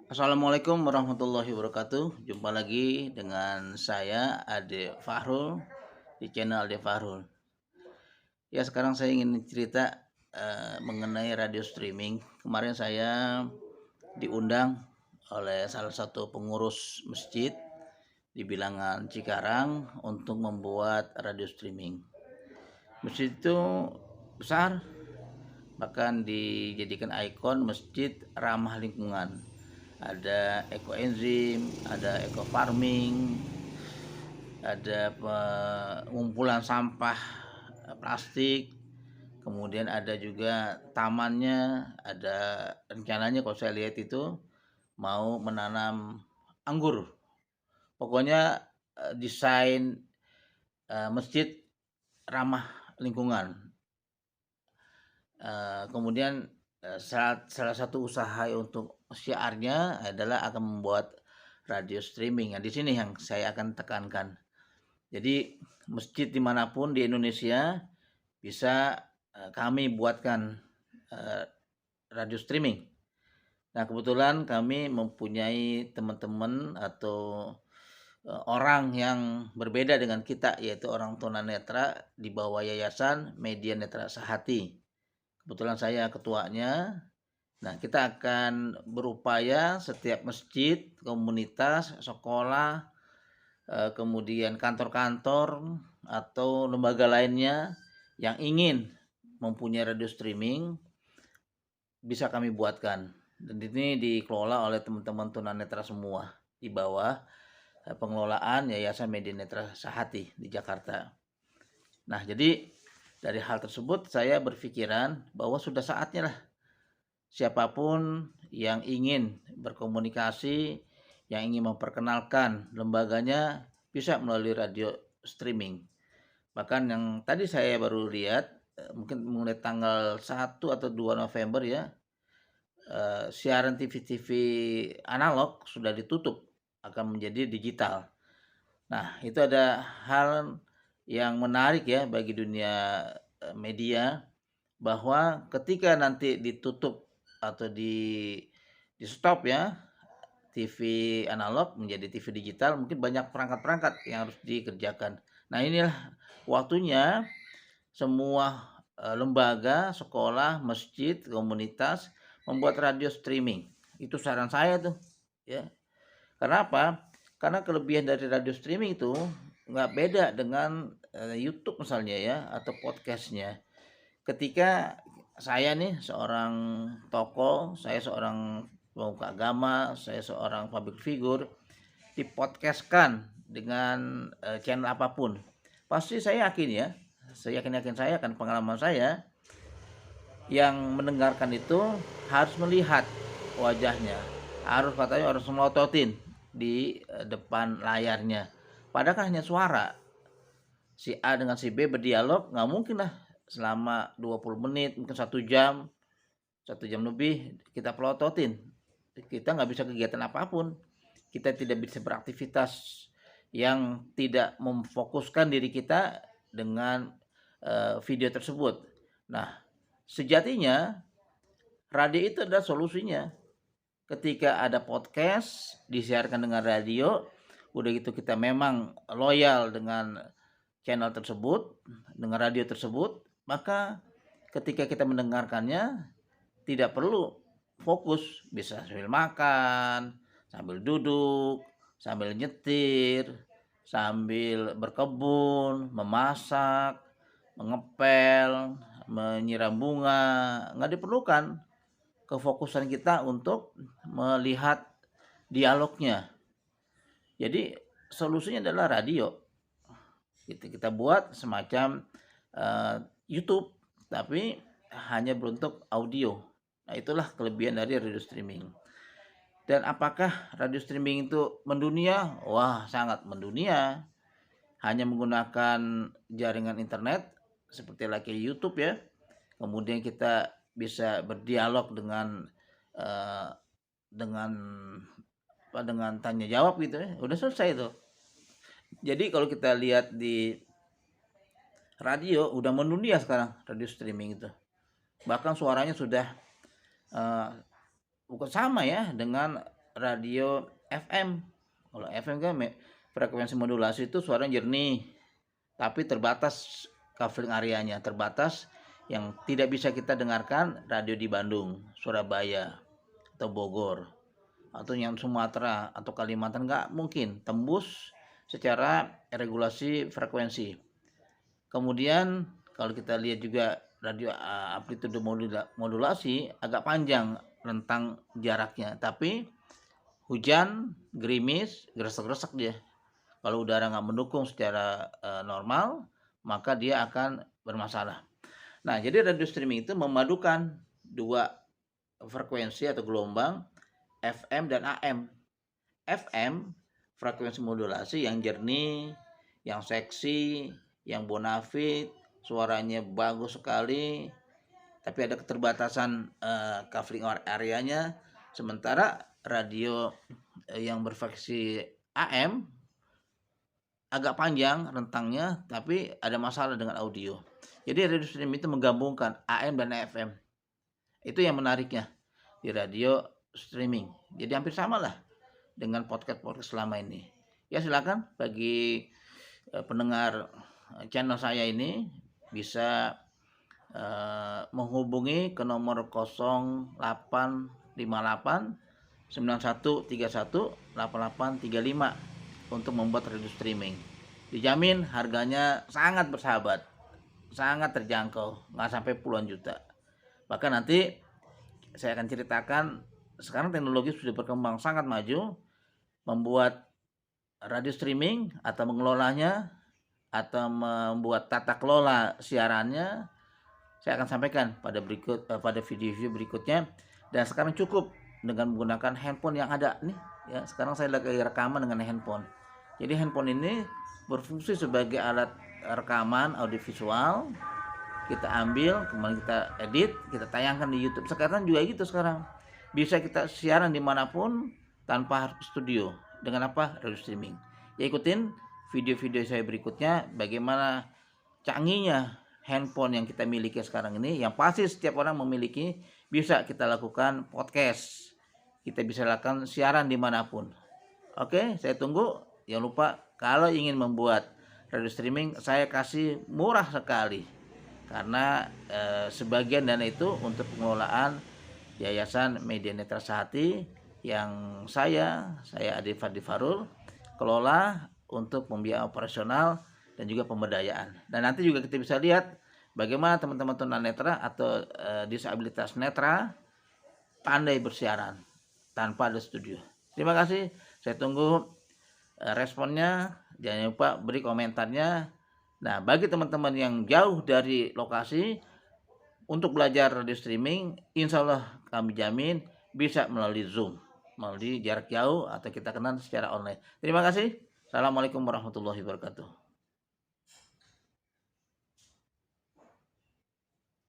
Assalamualaikum warahmatullahi wabarakatuh. Jumpa lagi dengan saya Ade Fahrul di channel Ade Fahrul. Ya, sekarang saya ingin cerita mengenai radio streaming. Kemarin saya diundang oleh salah satu pengurus masjid di Bilangan Cikarang untuk membuat radio streaming. Masjid itu besar, bahkan dijadikan ikon masjid ramah lingkungan. Ada ekoenzim, ada eco farming, ada pengumpulan sampah plastik, kemudian ada juga tamannya, ada rencananya kalau saya lihat itu mau menanam anggur. Pokoknya desain masjid ramah lingkungan. Kemudian salah satu usaha untuk syiarnya adalah akan membuat radio streaming. Nah, di sini yang saya akan tekankan. Jadi masjid dimanapun di Indonesia bisa kami buatkan eh, radio streaming. Nah, kebetulan kami mempunyai teman-teman atau orang yang berbeda dengan kita, yaitu orang tunanetra di bawah Yayasan Media Netra Sehati. Kebetulan saya ketuanya. Nah, kita akan berupaya setiap masjid, komunitas, sekolah, kemudian kantor-kantor atau lembaga lainnya yang ingin mempunyai radio streaming bisa kami buatkan. Dan ini dikelola oleh teman-teman tunanetra semua di bawah pengelolaan Yayasan Media Netra Sehati di Jakarta. Nah, jadi dari hal tersebut saya berpikiran bahwa sudah saatnya lah siapapun yang ingin berkomunikasi, yang ingin memperkenalkan lembaganya bisa melalui radio streaming. Bahkan yang tadi saya baru lihat, mungkin mulai tanggal 1 atau 2 November ya, siaran TV-TV analog sudah ditutup, akan menjadi digital. Nah, itu ada hal yang menarik ya bagi dunia media, bahwa ketika nanti ditutup atau di stop ya TV analog menjadi TV digital, mungkin banyak perangkat-perangkat yang harus dikerjakan. Nah, inilah waktunya semua lembaga, sekolah, masjid, komunitas membuat radio streaming. Itu saran saya tuh, ya. Karena apa? Karena kelebihan dari radio streaming itu nggak beda dengan YouTube misalnya ya, atau podcastnya. Ketika saya nih seorang tokoh, saya seorang pemuka agama, saya seorang public figure, dipodcastkan dengan channel apapun, pasti saya yakin ya, saya yakin saya akan pengalaman saya, yang mendengarkan itu harus melihat wajahnya, harus katanya harus melototin di depan layarnya. Padahal kan hanya suara. Si A dengan si B berdialog, nggak mungkin lah selama 20 menit, mungkin 1 jam lebih kita pelototin. Kita nggak bisa kegiatan apapun. Kita tidak bisa beraktivitas yang tidak memfokuskan diri kita dengan video tersebut. Nah, sejatinya radio itu adalah solusinya. Ketika ada podcast disiarkan dengan radio, udah gitu kita memang loyal dengan channel tersebut, dengan radio tersebut, maka ketika kita mendengarkannya tidak perlu fokus, bisa sambil makan, sambil duduk, sambil nyetir, sambil berkebun, memasak, mengepel, menyiram bunga, nggak diperlukan kefokusan kita untuk melihat dialognya. Jadi solusinya adalah radio. Kita buat semacam YouTube, tapi hanya beruntuk audio. Nah, itulah kelebihan dari radio streaming. Dan apakah radio streaming itu mendunia? Wah, sangat mendunia. Hanya menggunakan jaringan internet seperti like YouTube ya. Kemudian kita bisa berdialog eh, dengan dengan tanya jawab gitu ya. Udah selesai itu. Jadi kalau kita lihat di radio udah mendunia sekarang radio streaming itu. Bahkan suaranya sudah uh, bukan sama ya dengan radio FM. Kalau FM kan frekuensi modulasi itu suaranya jernih, tapi terbatas covering areanya, terbatas yang tidak bisa kita dengarkan radio di Bandung, Surabaya, atau Bogor, atau yang Sumatera atau Kalimantan, nggak mungkin tembus secara regulasi frekuensi. Kemudian kalau kita lihat juga radio amplitude modulasi agak panjang rentang jaraknya, tapi hujan, gerimis, gresek-gresek dia. Kalau udara nggak mendukung secara normal, maka dia akan bermasalah. Nah, jadi radio streaming itu memadukan dua frekuensi atau gelombang, FM dan AM. FM, frekuensi modulasi yang jernih, yang seksi, yang bonafit, suaranya bagus sekali, tapi ada keterbatasan covering areanya. Sementara radio yang berfrekuensi AM agak panjang rentangnya, tapi ada masalah dengan audio. Jadi radio streaming itu menggabungkan AM dan FM. Itu yang menariknya di radio streaming. Jadi hampir sama lah dengan podcast selama ini. Ya silakan bagi pendengar channel saya ini bisa menghubungi ke nomor 0858 9131 8835 untuk membuat radio streaming. Dijamin harganya sangat bersahabat, sangat terjangkau, nggak sampai puluhan juta. Bahkan nanti saya akan ceritakan, sekarang teknologi sudah berkembang sangat maju, membuat radio streaming atau mengelolanya atau membuat tata kelola siarannya. Saya akan sampaikan pada video-video berikutnya. Dan sekarang cukup dengan menggunakan handphone yang ada nih ya. Sekarang saya lagi rekaman dengan handphone. Jadi handphone ini berfungsi sebagai alat rekaman audiovisual. Kita ambil, kemudian kita edit, kita tayangkan di YouTube. Sekarang juga gitu sekarang. Bisa kita siaran dimanapun tanpa harus studio. Dengan apa? Radio streaming. Ya ikutin video-video saya berikutnya bagaimana canggihnya handphone yang kita miliki sekarang ini, yang pasti setiap orang memiliki. Bisa kita lakukan podcast, kita bisa lakukan siaran dimanapun. Oke, saya tunggu. Jangan lupa kalau ingin membuat radio streaming, saya kasih murah sekali, karena sebagian dana itu untuk pengelolaan Yayasan Media Netra Sehati yang saya Adi Fadli Farul kelola untuk pembiayaan operasional dan juga pemberdayaan. Dan nanti juga kita bisa lihat bagaimana teman-teman tunanetra atau disabilitas netra pandai bersiaran tanpa ada studio. Terima kasih. Saya tunggu responnya. Jangan lupa beri komentarnya. Nah, bagi teman-teman yang jauh dari lokasi untuk belajar radio streaming, insya Allah kami jamin bisa melalui Zoom, melalui jarak jauh, atau kita kenal secara online. Terima kasih. Assalamualaikum warahmatullahi wabarakatuh.